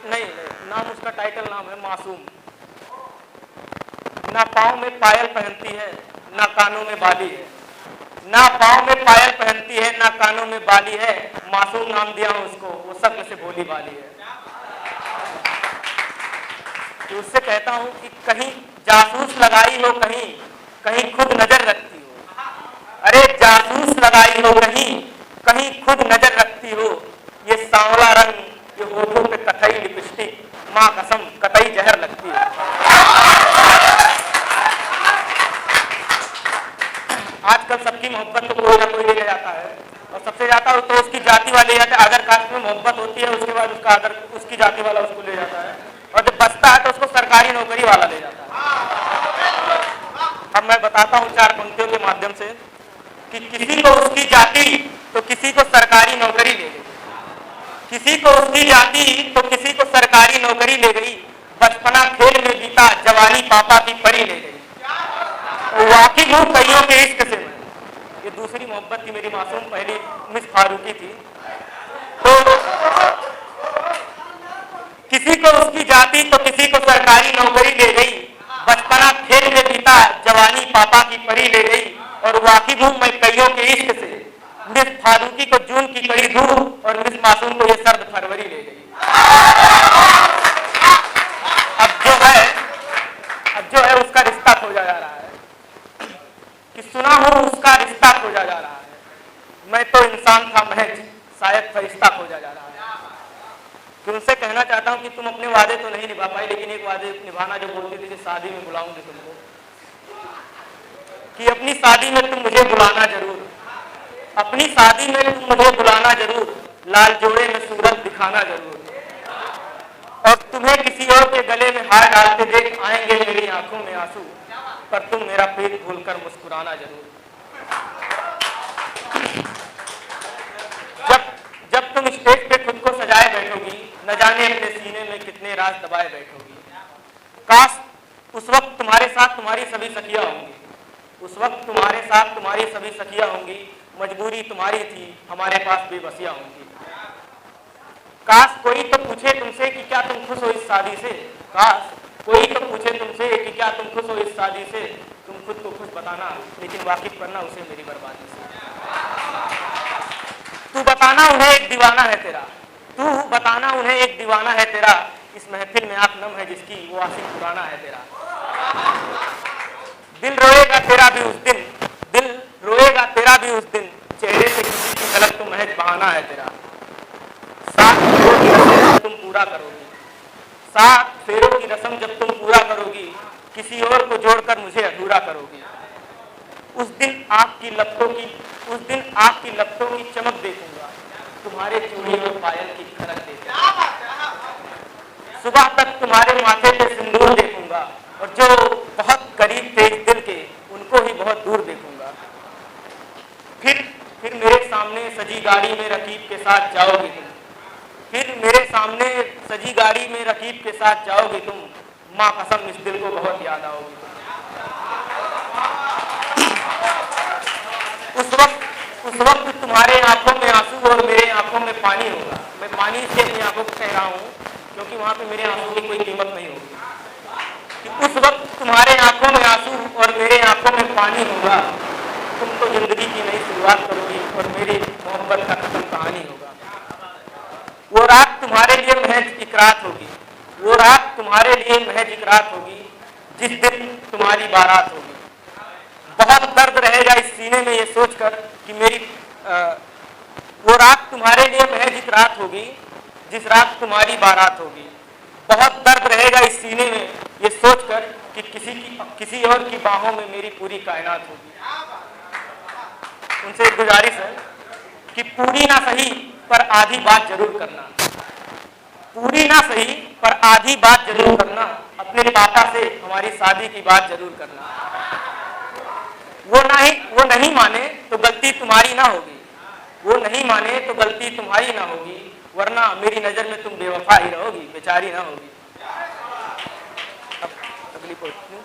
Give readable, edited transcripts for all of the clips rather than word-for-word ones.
नहीं नहीं, नाम उसका टाइटल नाम है मासूम। ना पाँव में पायल पहनती है, ना कानों में बाली है। ना पाँव में पायल पहनती है, ना कानों में बाली है, मासूम नाम दिया हूं उसको, वो सब में से भोली भाली है। तो उससे कहता हूं कि कहीं जासूस लगाई हो, कहीं कहीं खुद नजर रखती हो। अरे जासूस लगाई हो कहीं, कहीं खुद नजर रखती हो। ये सांवला रंग, ये होठों पे कथई लिपस्टिक, माँ कसम कतई जहर लगती है। आजकल सबकी मोहब्बत तो कोई ना कोई ले जाता है, और सबसे ज्यादा तो उसकी जाति वाले जाते हैं। अगर कास्ट में मोहब्बत होती है, उसके बाद उसका अगर उसकी जाति वाला उसको ले जाता है, और जब बचता है तो उसको सरकारी नौकरी वाला ले जाता है। अब मैं बताता हूँ 4 पंक्तियों के माध्यम से कि किसी को उसकी जाति तो किसी को सरकारी नौकरी ले गई, किसी को उसकी जाति तो किसी को सरकारी नौकरी ले गई। बचपना खेल में बीता, जवानी पापा की परी ले गई। वाकिफ हूं कईयों के इश्क से मैं। ये दूसरी मोहब्बत थी मेरी मासूम, पहली मिस फारूकी थी। तो किसी को उसकी जाति तो किसी को सरकारी नौकरी ले गई। बचपना खेल में बीता, जवानी पापा की परी ले गई। और वाकिफ हूं मैं कईयों के इश्क से। मिस फारूकी को जून की कड़ी धूप, और मिस मासूम को ये सर्द फरवरी ले गई। अब जो है उसका रिश्ता खोजा जा रहा है, कि सुना हो उसका रिश्ता खोजा जा रहा है। मैं तो इंसान था महज, शायद फरिश्ता खोजा जा रहा है। कि उनसे कहना चाहता हूं कि तुम अपने वादे तो नहीं निभा पाई, लेकिन एक वादे निभाना जो बोलती थी कि शादी में बुलाऊंगी तुमको, कि अपनी शादी में तुम मुझे बुलाना जरूर, अपनी शादी में तुम मुझे बुलाना जरूर, लाल जोड़े में सूरत दिखाना जरूर। और तुम्हें किसी और के गले में हार डालते देख आएंगे मेरी आंखों में आंसू, पर तुम मेरा पेट भूलकर मुस्कुराना जरूर। जब तुम स्टेज पे खुद को सजाए बैठोगी, न जाने अपने सीने में कितने राज दबाए बैठोगी। काश उस वक्त तुम्हारे साथ तुम्हारी सभी सखियां होंगी, उस वक्त तुम्हारे साथ तुम्हारी सभी सखियां होंगी। मजबूरी तुम्हारी थी, हमारे पास बेबसियां होंगी। काश कोई तो पूछे तुमसे कि क्या तुम खुश हो इस शादी से, काश कोई तो पूछे तुमसे कि क्या तुम खुश हो इस शादी से। तुम खुद को खुश बताना, लेकिन वाकिफ करना उसे मेरी बर्बादी से। तू बताना उन्हें एक दीवाना है तेरा, तू बताना उन्हें एक दीवाना है तेरा। इस महफिल में आंख नम है जिसकी, वो आशिक पुराना है तेरा। दिल रोएगा तेरा भी उस दिन, दिल रोएगा तेरा भी उस दिन। चेहरे से किसी की झलक तो महज बहाना है तेरा। 7 फेरों की रस्म तुम पूरा करोगी, 7 फेरों की रस्म जब तुम पूरा करोगी, किसी और को जोड़कर मुझे अधूरा करोगी। उस दिन आँख की लपटों की, उस दिन आँख की लपटों की चमक देखूंगा, तुम्हारे चूड़ी और पायल की खनक देखूंगा। सुबह तक तुम्हारे माथे पे सिंदूर देखूंगा, और जो बहुत करीब थे इस दिल के, उनको ही बहुत दूर देखूंगा। फिर मेरे सामने सजी गाड़ी में रकीब के साथ जाओगे तुम, फिर मेरे सामने सजी गाड़ी में रकीब के साथ जाओगे तुम। माँ कसम इस दिल को बहुत याद आओगी तुम। उस वक्त तुम्हारे आंखों में आंसू और मेरे आंखों में पानी होगा। मैं पानी से अपनी आंखों को कह रहा हूँ, क्योंकि वहां पे मेरे आंसू की कोई कीमत नहीं होगी। कि उस वक्त तुम्हारे आंखों में आंसू और मेरे आंखों में पानी होगा। तुम तो जिंदगी की नई शुरुआत करोगी, और मेरी मोहब्बत का खत्म कहानी होगा। वो रात तुम्हारे लिए महज एक रात होगी, वो रात तुम्हारे लिए महज एक रात होगी, जिस दिन तुम्हारी बारात होगी। बहुत दर्द रहेगा इस सीने में ये सोचकर कि मेरी वो रात तुम्हारे लिए महज एक रात होगी, जिस रात तुम्हारी बारात होगी। बहुत दर्द रहेगा इस सीने में ये सोचकर कि किसी और की बाहों में मेरी पूरी कायनात होगी। उनसे एक गुजारिश है कि पूरी ना सही पर आधी बात जरूर करना, पूरी ना सही पर आधी बात जरूर करना। अपने पापा से हमारी शादी की बात जरूर करना। वो नहीं माने तो गलती तुम्हारी ना होगी, वो नहीं माने तो गलती तुम्हारी ना होगी, वरना मेरी नजर में तुम बेवफा ही रहोगी, बेचारी ना होगी। अब अगली पोस्टिंग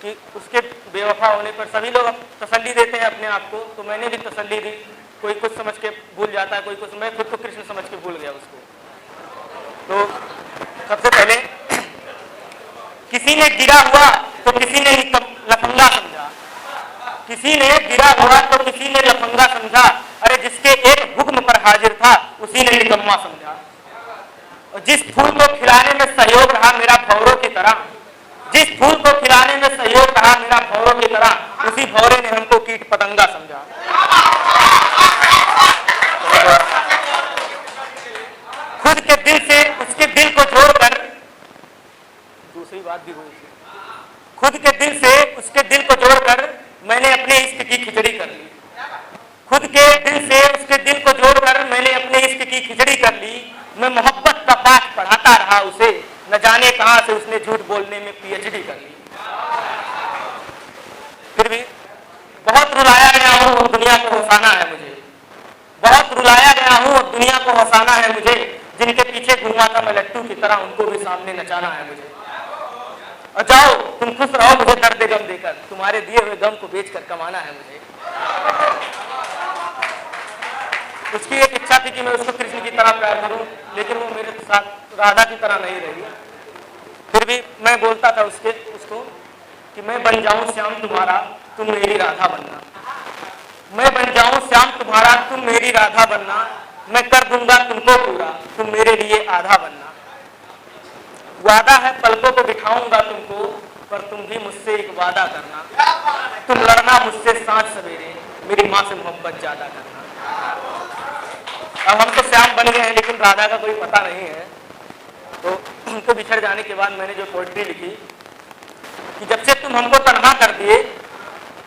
कि उसके बेवफा होने पर सभी लोग तसल्ली देते हैं अपने आप को, तो मैंने भी तसल्ली दी। कोई कुछ समझ के भूल जाता है, कोई कुछ, मैं खुद को कृष्ण समझ के भूल गया उसको। तो सबसे पहले किसी ने गिरा हुआ तो किसी ने लफंगा समझा, किसी ने गिरा हुआ तो किसी ने लफंगा समझा, अरे जिसके एक हुक्म पर हाजिर था उसी ने निकम्मा समझा। और जिस फूल को खिलाने में सहयोग रहा मेरा भौरों की तरह, जिस फूल को खिलाने में सहयोग रहा मेरा भौरों की तरह, उसी भौरे ने हमको कीट पतंगा समझा। खुद के दिल से उसके दिल को जोड़कर, दूसरी बात भी हुई थी, खुद के दिल से उसके दिल को जोड़कर मैंने अपने इश्क की खिचड़ी कर ली, खुद के दिल से उसके दिल को जोड़कर मैंने अपने इश्क की खिचड़ी कर ली। मैं मोहब्बत का पाठ पढ़ाता रहा उसे, न जाने कहां से उसने झूठ बोलने में पीएचडी कर ली। फिर भी बहुत रुलाया गया हूं और दुनिया को हंसाना है मुझे, बहुत रुलाया गया हूं और दुनिया को हंसाना है मुझे, जिनके पीछे घूमा था मैं लट्टू की तरह उनको भी सामने नचाना है मुझे। और जाओ तुम खुश रहो मुझे दर्द गम देकर, तुम्हारे दिए हुए गम को बेचकर कमाना है मुझे। उसकी एक इच्छा थी कि मैं उसको कृष्ण की तरह प्यार करूं, लेकिन वो मेरे साथ राधा की तरह नहीं रही। फिर भी मैं बोलता था उसको कि मैं बन जाऊं श्याम तुम्हारा, तुम मेरी राधा बनना, मैं बन जाऊं श्याम तुम्हारा, तुम मेरी राधा बनना, मैं कर दूंगा तुमको पूरा, तुम मेरे लिए आधा बनना। वादा है पलकों को बिठाऊंगा तुमको, पर तुम भी मुझसे एक वादा करना, तुम लड़ना मुझसे सांझ सवेरे, मेरी माँ से मोहब्बत ज्यादा करना। अब हम तो श्याम बन गए हैं लेकिन राधा का कोई पता नहीं है। तो उनको बिछड़ जाने के बाद मैंने जो पोएट्री लिखी कि जब से तुम हमको तन्हा कर दिए,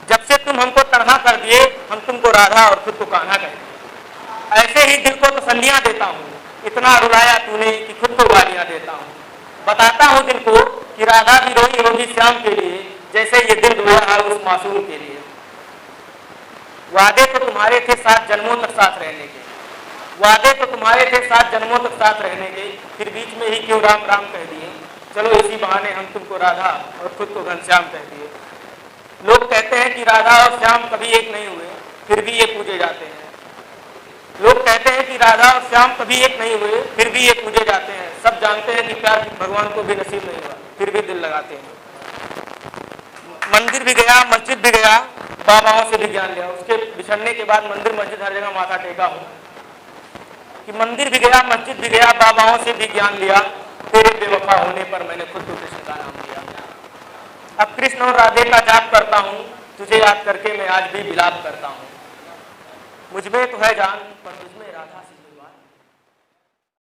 जब से तुम हमको तन्हा कर दिए, हम तुमको राधा और खुद को कान्हा कह दिए। ऐसे ही दिल को तसल्लियां देता हूँ, इतना रुलाया तूने कि खुद को गालियां देता हूँ। बताता हूँ दिल को कि राधा भी रोई होगी श्याम के लिए, जैसे ये दिल रोया है उस मासूम के लिए। वादे तो तुम्हारे थे 7 जन्मों तक साथ रहने के, वादे तो तुम्हारे थे 7 जन्मों तक साथ रहने के, फिर बीच में ही क्यों राम राम कह दिए। चलो इसी बहाने हम तुमको राधा और खुद को घनश्याम कह दिए। लोग कहते हैं कि राधा और श्याम कभी एक नहीं हुए, फिर भी ये पूजे जाते हैं। लोग कहते हैं कि राधा और श्याम कभी एक नहीं हुए, फिर भी ये पूजे जाते हैं। सब जानते हैं कि प्यार भगवान को भी नसीब नहीं हुआ, फिर भी दिल लगाते हैं। मंदिर भी गया, मस्जिद भी गया, बाबाओं से भी ज्ञान लिया। उसके बिछड़ने के बाद मंदिर मस्जिद हर जगह माथा टेका हूँ कि मंदिर भी गया, मस्जिद भी गया, बाबाओं से भी ज्ञान लिया, तेरे बेवफा होने पर मैंने खुद को कृष्ण का नाम लिया। अब कृष्ण और राधे का जाप करता हूँ, तुझे याद करके मैं आज भी विलाप करता हूँ। मुझ में तो है जान पर तुझमें राधा से कोई बात।